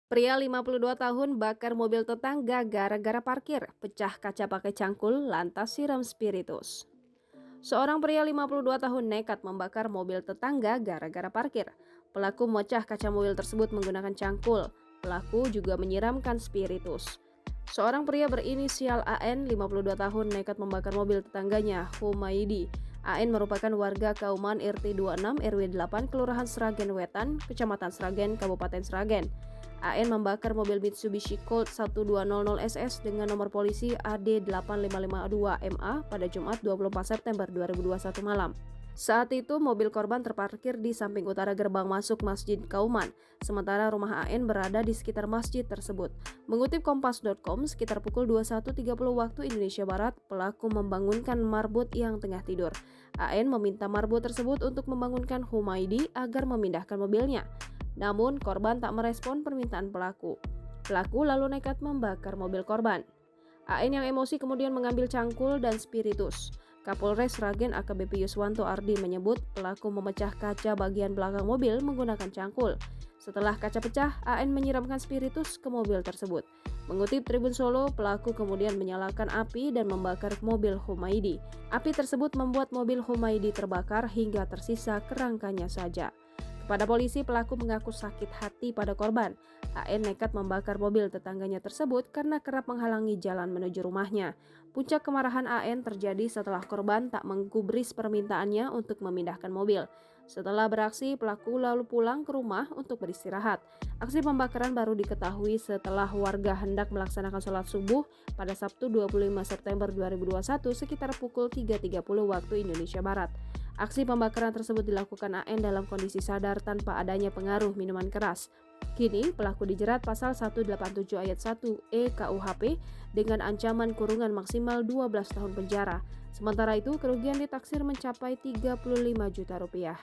Pria 52 tahun bakar mobil tetangga gara-gara parkir, pecah kaca pakai cangkul lantas siram spiritus. Seorang pria 52 tahun nekat membakar mobil tetangga gara-gara parkir. Pelaku memecah kaca mobil tersebut menggunakan cangkul. Pelaku juga menyiramkan spiritus. Seorang pria berinisial AN 52 tahun nekat membakar mobil tetangganya, Humaydi. AN merupakan warga Kauman RT 26 RW 8 Kelurahan Sragen Wetan, Kecamatan Sragen, Kabupaten Sragen. AN membakar mobil Mitsubishi Colt 1200 SS dengan nomor polisi AD8552MA pada Jumat 24 September 2021 malam. Saat itu mobil korban terparkir di samping utara gerbang masuk Masjid Kauman, sementara rumah AN berada di sekitar masjid tersebut. Mengutip Kompas.com, sekitar pukul 21.30 waktu Indonesia Barat, pelaku membangunkan marbot yang tengah tidur. AN meminta marbot tersebut untuk membangunkan Humaydi agar memindahkan mobilnya. Namun, korban tak merespon permintaan pelaku. Pelaku lalu nekat membakar mobil korban. AN yang emosi kemudian mengambil cangkul dan spiritus. Kapolres Sragen AKBP Yuswanto Ardi menyebut pelaku memecah kaca bagian belakang mobil menggunakan cangkul. Setelah kaca pecah, AN menyiramkan spiritus ke mobil tersebut. Mengutip Tribun Solo, pelaku kemudian menyalakan api dan membakar mobil Humaydi. Api tersebut membuat mobil Humaydi terbakar hingga tersisa kerangkanya saja. Kepada polisi, pelaku mengaku sakit hati pada korban. AN nekat membakar mobil tetangganya tersebut karena kerap menghalangi jalan menuju rumahnya. Puncak kemarahan AN terjadi setelah korban tak menggubris permintaannya untuk memindahkan mobil. Setelah beraksi, pelaku lalu pulang ke rumah untuk beristirahat. Aksi pembakaran baru diketahui setelah warga hendak melaksanakan sholat subuh pada Sabtu 25 September 2021 sekitar pukul 3.30 waktu Indonesia Barat. Aksi pembakaran tersebut dilakukan AN dalam kondisi sadar tanpa adanya pengaruh minuman keras. Kini, pelaku dijerat pasal 187 ayat 1 KUHP dengan ancaman kurungan maksimal 12 tahun penjara. Sementara itu, kerugian ditaksir mencapai 35 juta rupiah.